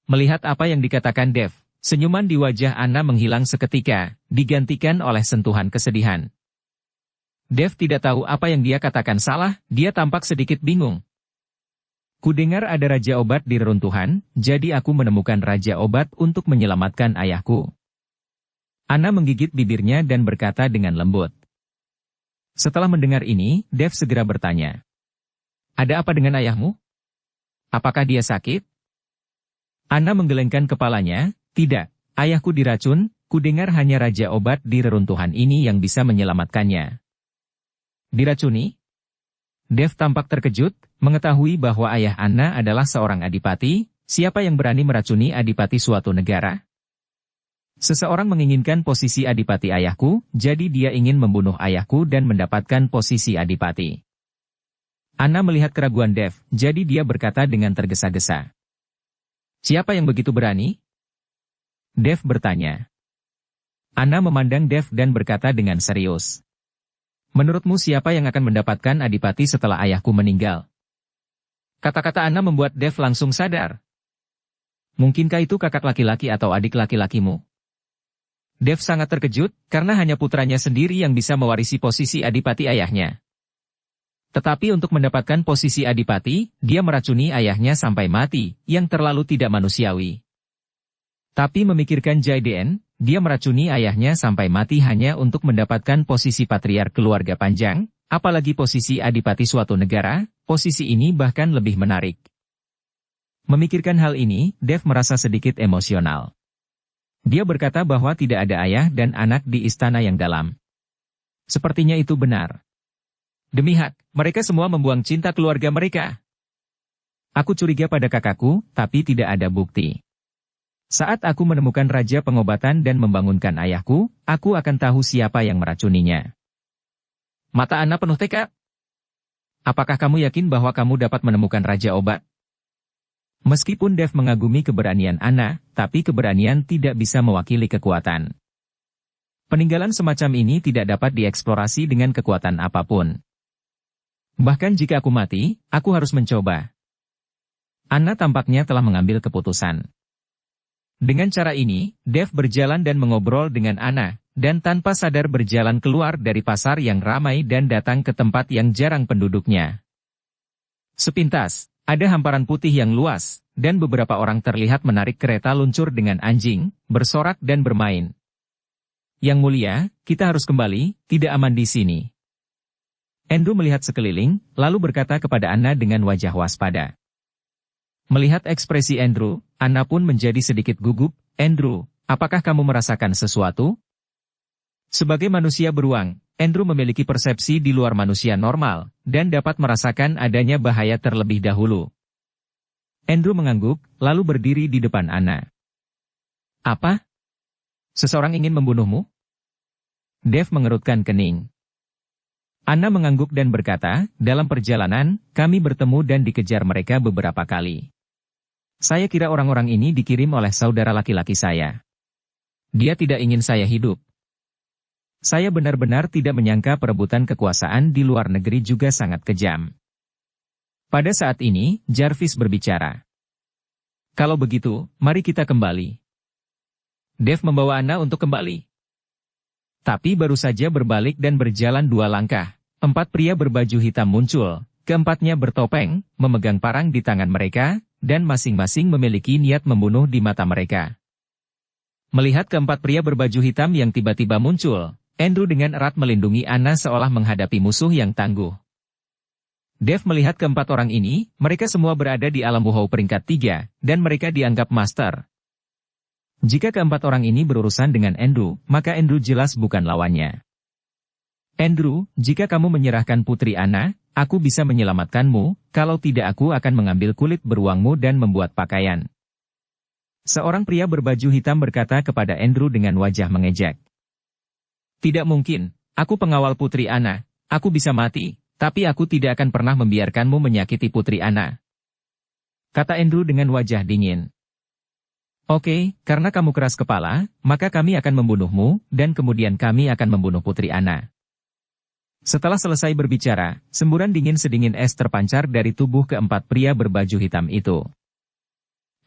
Melihat apa yang dikatakan Dev, senyuman di wajah Anna menghilang seketika, digantikan oleh sentuhan kesedihan. Dev tidak tahu apa yang dia katakan salah, dia tampak sedikit bingung. Kudengar ada Raja Obat di reruntuhan, jadi aku menemukan Raja Obat untuk menyelamatkan ayahku. Anna menggigit bibirnya dan berkata dengan lembut. Setelah mendengar ini, Dev segera bertanya. Ada apa dengan ayahmu? Apakah dia sakit? Anna menggelengkan kepalanya, tidak, ayahku diracun, kudengar hanya Raja Obat di reruntuhan ini yang bisa menyelamatkannya. Diracuni? Dev tampak terkejut, mengetahui bahwa ayah Anna adalah seorang adipati, siapa yang berani meracuni adipati suatu negara? Seseorang menginginkan posisi adipati ayahku, jadi dia ingin membunuh ayahku dan mendapatkan posisi adipati. Anna melihat keraguan Dev, jadi dia berkata dengan tergesa-gesa. Siapa yang begitu berani? Dev bertanya. Anna memandang Dev dan berkata dengan serius. Menurutmu siapa yang akan mendapatkan adipati setelah ayahku meninggal? Kata-kata Anna membuat Dev langsung sadar. Mungkinkah itu kakak laki-laki atau adik laki-lakimu? Dev sangat terkejut, karena hanya putranya sendiri yang bisa mewarisi posisi adipati ayahnya. Tetapi untuk mendapatkan posisi adipati, dia meracuni ayahnya sampai mati, yang terlalu tidak manusiawi. Tapi memikirkan Jaiden, dia meracuni ayahnya sampai mati hanya untuk mendapatkan posisi patriark keluarga panjang, apalagi posisi adipati suatu negara, posisi ini bahkan lebih menarik. Memikirkan hal ini, Dev merasa sedikit emosional. Dia berkata bahwa tidak ada ayah dan anak di istana yang dalam. Sepertinya itu benar. Demi hak, mereka semua membuang cinta keluarga mereka. Aku curiga pada kakakku, tapi tidak ada bukti. Saat aku menemukan raja pengobatan dan membangunkan ayahku, aku akan tahu siapa yang meracuninya. Mata Anna penuh tekad. Apakah kamu yakin bahwa kamu dapat menemukan raja obat? Meskipun Dev mengagumi keberanian Anna, tapi keberanian tidak bisa mewakili kekuatan. Peninggalan semacam ini tidak dapat dieksplorasi dengan kekuatan apapun. Bahkan jika aku mati, aku harus mencoba. Anna tampaknya telah mengambil keputusan. Dengan cara ini, Dev berjalan dan mengobrol dengan Anna, dan tanpa sadar berjalan keluar dari pasar yang ramai dan datang ke tempat yang jarang penduduknya. Sepintas, ada hamparan putih yang luas, dan beberapa orang terlihat menarik kereta luncur dengan anjing, bersorak dan bermain. Yang mulia, kita harus kembali, tidak aman di sini. Andrew melihat sekeliling, lalu berkata kepada Anna dengan wajah waspada. Melihat ekspresi Andrew, Anna pun menjadi sedikit gugup. Andrew, apakah kamu merasakan sesuatu? Sebagai manusia beruang, Andrew memiliki persepsi di luar manusia normal, dan dapat merasakan adanya bahaya terlebih dahulu. Andrew mengangguk, lalu berdiri di depan Anna. Apa? Seseorang ingin membunuhmu? Dev mengerutkan kening. Anna mengangguk dan berkata, dalam perjalanan, kami bertemu dan dikejar mereka beberapa kali. Saya kira orang-orang ini dikirim oleh saudara laki-laki saya. Dia tidak ingin saya hidup. Saya benar-benar tidak menyangka perebutan kekuasaan di luar negeri juga sangat kejam. Pada saat ini, Jarvis berbicara. Kalau begitu, mari kita kembali. Dev membawa Anna untuk kembali. Tapi baru saja berbalik dan berjalan 2 langkah, 4 pria berbaju hitam muncul, keempatnya bertopeng, memegang parang di tangan mereka, dan masing-masing memiliki niat membunuh di mata mereka. Melihat keempat pria berbaju hitam yang tiba-tiba muncul, Andrew dengan erat melindungi Anna seolah menghadapi musuh yang tangguh. Dev melihat keempat orang ini, mereka semua berada di alam Wuhou peringkat 3, dan mereka dianggap master. Jika keempat orang ini berurusan dengan Andrew, maka Andrew jelas bukan lawannya. Andrew, jika kamu menyerahkan Putri Anna, aku bisa menyelamatkanmu, kalau tidak aku akan mengambil kulit beruangmu dan membuat pakaian. Seorang pria berbaju hitam berkata kepada Andrew dengan wajah mengejek. Tidak mungkin, aku pengawal Putri Anna, aku bisa mati, tapi aku tidak akan pernah membiarkanmu menyakiti Putri Anna. Kata Andrew dengan wajah dingin. Oke, karena kamu keras kepala, maka kami akan membunuhmu, dan kemudian kami akan membunuh Putri Anna. Setelah selesai berbicara, semburan dingin sedingin es terpancar dari tubuh keempat pria berbaju hitam itu.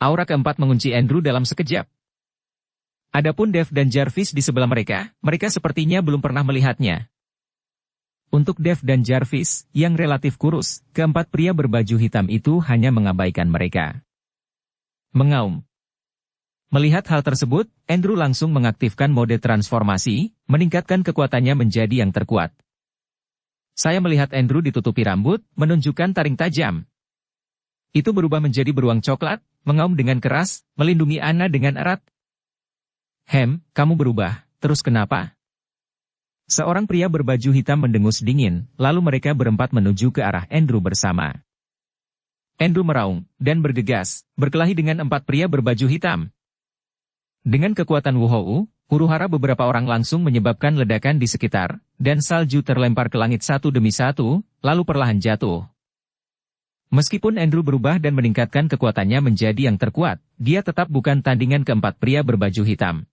Aura keempat mengunci Andrew dalam sekejap. Adapun Dev dan Jarvis di sebelah mereka, mereka sepertinya belum pernah melihatnya. Untuk Dev dan Jarvis, yang relatif kurus, keempat pria berbaju hitam itu hanya mengabaikan mereka. Mengaum. Melihat hal tersebut, Andrew langsung mengaktifkan mode transformasi, meningkatkan kekuatannya menjadi yang terkuat. Saya melihat Andrew ditutupi rambut, menunjukkan taring tajam. Itu berubah menjadi beruang coklat, mengaum dengan keras, melindungi Anna dengan erat. Kamu berubah, terus kenapa? Seorang pria berbaju hitam mendengus dingin, lalu mereka berempat menuju ke arah Andrew bersama. Andrew meraung, dan bergegas, berkelahi dengan 4 pria berbaju hitam. Dengan kekuatan Wuhou, huru-hara beberapa orang langsung menyebabkan ledakan di sekitar, dan salju terlempar ke langit satu demi satu, lalu perlahan jatuh. Meskipun Andrew berubah dan meningkatkan kekuatannya menjadi yang terkuat, dia tetap bukan tandingan keempat pria berbaju hitam.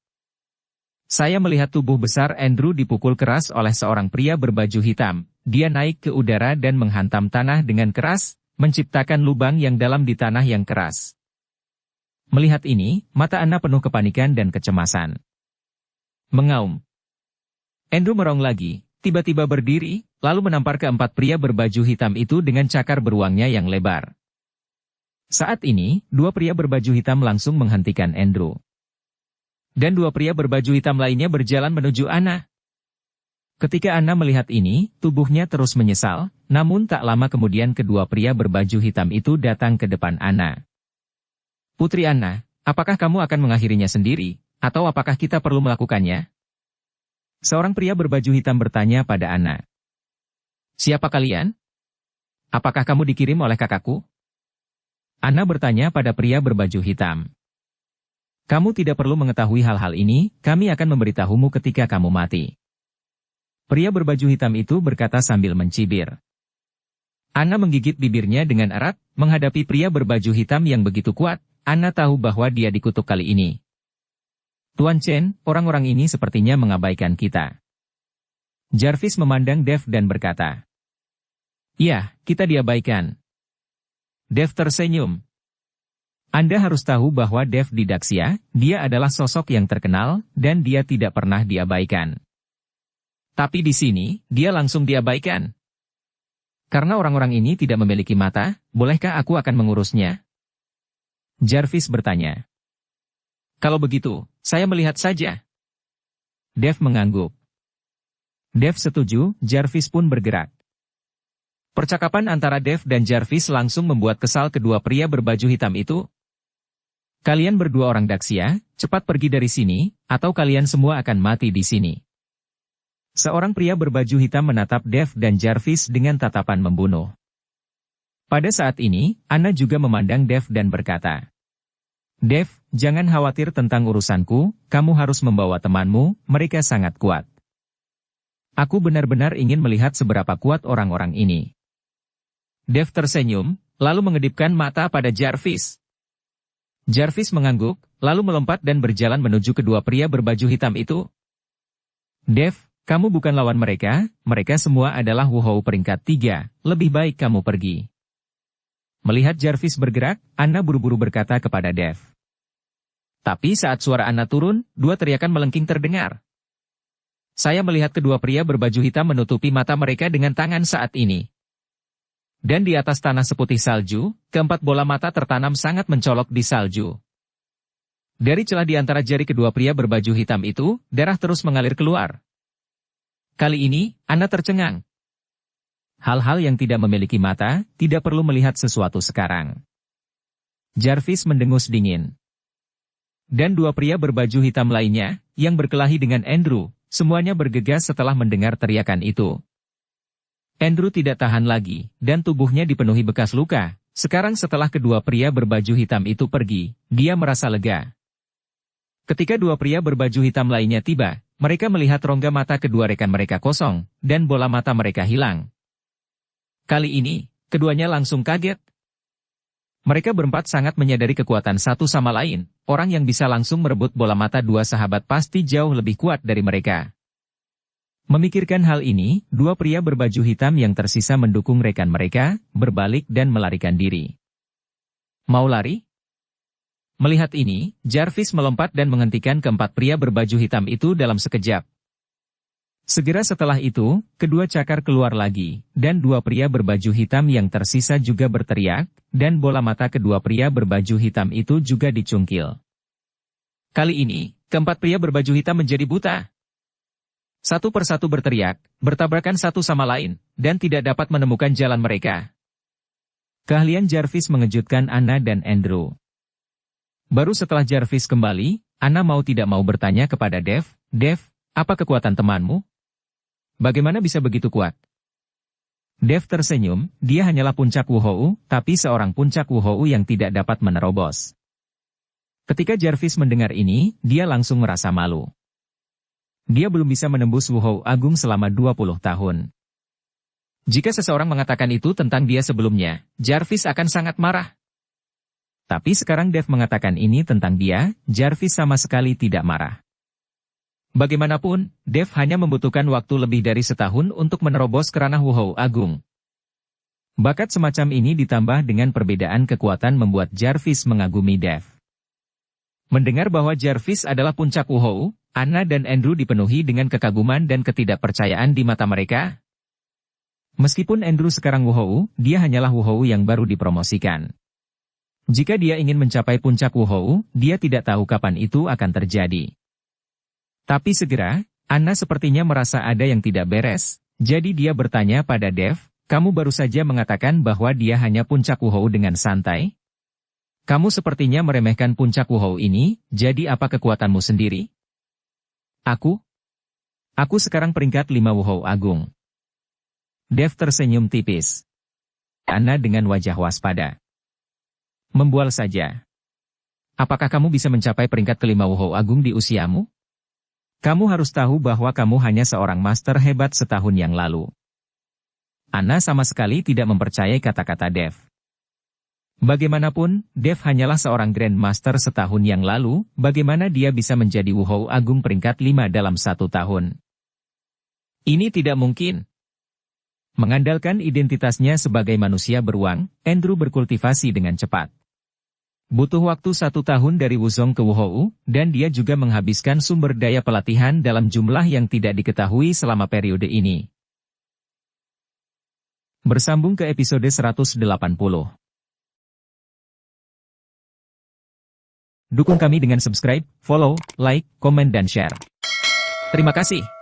Saya melihat tubuh besar Andrew dipukul keras oleh seorang pria berbaju hitam. Dia naik ke udara dan menghantam tanah dengan keras, menciptakan lubang yang dalam di tanah yang keras. Melihat ini, mata Anna penuh kepanikan dan kecemasan. Mengaum. Andrew meraung lagi, tiba-tiba berdiri, lalu menampar keempat pria berbaju hitam itu dengan cakar beruangnya yang lebar. Saat ini, dua pria berbaju hitam langsung menghentikan Andrew. Dan dua pria berbaju hitam lainnya berjalan menuju Anna. Ketika Anna melihat ini, tubuhnya terus menyesal, namun tak lama kemudian kedua pria berbaju hitam itu datang ke depan Anna. Putri Anna, apakah kamu akan mengakhirinya sendiri, atau apakah kita perlu melakukannya? Seorang pria berbaju hitam bertanya pada Anna. Siapa kalian? Apakah kamu dikirim oleh kakakku? Anna bertanya pada pria berbaju hitam. Kamu tidak perlu mengetahui hal-hal ini, kami akan memberitahumu ketika kamu mati. Pria berbaju hitam itu berkata sambil mencibir. Anna menggigit bibirnya dengan erat, menghadapi pria berbaju hitam yang begitu kuat. Anna tahu bahwa dia dikutuk kali ini. Tuan Chen, orang-orang ini sepertinya mengabaikan kita. Jarvis memandang Dev dan berkata. Ya, kita diabaikan. Dev tersenyum. Anda harus tahu bahwa Dev di Daxia, dia adalah sosok yang terkenal, dan dia tidak pernah diabaikan. Tapi di sini, dia langsung diabaikan. Karena orang-orang ini tidak memiliki mata, bolehkah aku akan mengurusnya? Jarvis bertanya. Kalau begitu, saya melihat saja. Dev mengangguk. Dev setuju, Jarvis pun bergerak. Percakapan antara Dev dan Jarvis langsung membuat kesal kedua pria berbaju hitam itu. Kalian berdua orang Daxia, cepat pergi dari sini, atau kalian semua akan mati di sini. Seorang pria berbaju hitam menatap Dev dan Jarvis dengan tatapan membunuh. Pada saat ini, Anna juga memandang Dev dan berkata, Dev, jangan khawatir tentang urusanku, kamu harus membawa temanmu, mereka sangat kuat. Aku benar-benar ingin melihat seberapa kuat orang-orang ini. Dev tersenyum, lalu mengedipkan mata pada Jarvis. Jarvis mengangguk, lalu melompat dan berjalan menuju kedua pria berbaju hitam itu. Dev, kamu bukan lawan mereka, mereka semua adalah Wuhou peringkat 3, lebih baik kamu pergi. Melihat Jarvis bergerak, Anna buru-buru berkata kepada Dev. Tapi saat suara Anna turun, dua teriakan melengking terdengar. Saya melihat kedua pria berbaju hitam menutupi mata mereka dengan tangan saat ini. Dan di atas tanah seputih salju, keempat bola mata tertanam sangat mencolok di salju. Dari celah di antara jari kedua pria berbaju hitam itu, darah terus mengalir keluar. Kali ini, Anna tercengang. Hal-hal yang tidak memiliki mata, tidak perlu melihat sesuatu sekarang. Jarvis mendengus dingin. Dan dua pria berbaju hitam lainnya, yang berkelahi dengan Andrew, semuanya bergegas setelah mendengar teriakan itu. Andrew tidak tahan lagi, dan tubuhnya dipenuhi bekas luka. Sekarang setelah kedua pria berbaju hitam itu pergi, dia merasa lega. Ketika dua pria berbaju hitam lainnya tiba, mereka melihat rongga mata kedua rekan mereka kosong, dan bola mata mereka hilang. Kali ini, keduanya langsung kaget. Mereka berempat sangat menyadari kekuatan satu sama lain, orang yang bisa langsung merebut bola mata dua sahabat pasti jauh lebih kuat dari mereka. Memikirkan hal ini, dua pria berbaju hitam yang tersisa mendukung rekan mereka, berbalik dan melarikan diri. Mau lari? Melihat ini, Jarvis melompat dan menghentikan keempat pria berbaju hitam itu dalam sekejap. Segera setelah itu, kedua cakar keluar lagi, dan dua pria berbaju hitam yang tersisa juga berteriak, dan bola mata kedua pria berbaju hitam itu juga dicungkil. Kali ini, keempat pria berbaju hitam menjadi buta. Satu persatu berteriak, bertabrakan satu sama lain, dan tidak dapat menemukan jalan mereka. Keahlian Jarvis mengejutkan Anna dan Andrew. Baru setelah Jarvis kembali, Anna mau tidak mau bertanya kepada Dev, Dev, apa kekuatan temanmu? Bagaimana bisa begitu kuat? Dev tersenyum, dia hanyalah puncak Wuhou, tapi seorang puncak Wuhou yang tidak dapat menerobos. Ketika Jarvis mendengar ini, dia langsung merasa malu. Dia belum bisa menembus Wuhou Agung selama 20 tahun. Jika seseorang mengatakan itu tentang dia sebelumnya, Jarvis akan sangat marah. Tapi sekarang Dev mengatakan ini tentang dia, Jarvis sama sekali tidak marah. Bagaimanapun, Dev hanya membutuhkan waktu lebih dari setahun untuk menerobos ke ranah Wuhou Agung. Bakat semacam ini ditambah dengan perbedaan kekuatan membuat Jarvis mengagumi Dev. Mendengar bahwa Jarvis adalah puncak Wuhou, Anna dan Andrew dipenuhi dengan kekaguman dan ketidakpercayaan di mata mereka. Meskipun Andrew sekarang Wuhou, dia hanyalah Wuhou yang baru dipromosikan. Jika dia ingin mencapai puncak Wuhou, dia tidak tahu kapan itu akan terjadi. Tapi segera, Anna sepertinya merasa ada yang tidak beres, jadi dia bertanya pada Dev, kamu baru saja mengatakan bahwa dia hanya puncak Wuhou dengan santai? Kamu sepertinya meremehkan puncak Wuhou ini, jadi apa kekuatanmu sendiri? Aku sekarang peringkat 5 Wuhou Agung. Dev tersenyum tipis. Anna dengan wajah waspada. Membual saja. Apakah kamu bisa mencapai peringkat kelima Wuhou Agung di usiamu? Kamu harus tahu bahwa kamu hanya seorang master hebat setahun yang lalu. Anna sama sekali tidak mempercayai kata-kata Dev. Bagaimanapun, Dev hanyalah seorang Grandmaster setahun yang lalu, bagaimana dia bisa menjadi Wuhou Agung peringkat 5 dalam 1 tahun? Ini tidak mungkin. Mengandalkan identitasnya sebagai manusia beruang, Andrew berkultivasi dengan cepat. Butuh waktu 1 tahun dari Wuzong ke Wuhou, dan dia juga menghabiskan sumber daya pelatihan dalam jumlah yang tidak diketahui selama periode ini. Bersambung ke episode 180. Dukung kami dengan subscribe, follow, like, komen dan share. Terima kasih.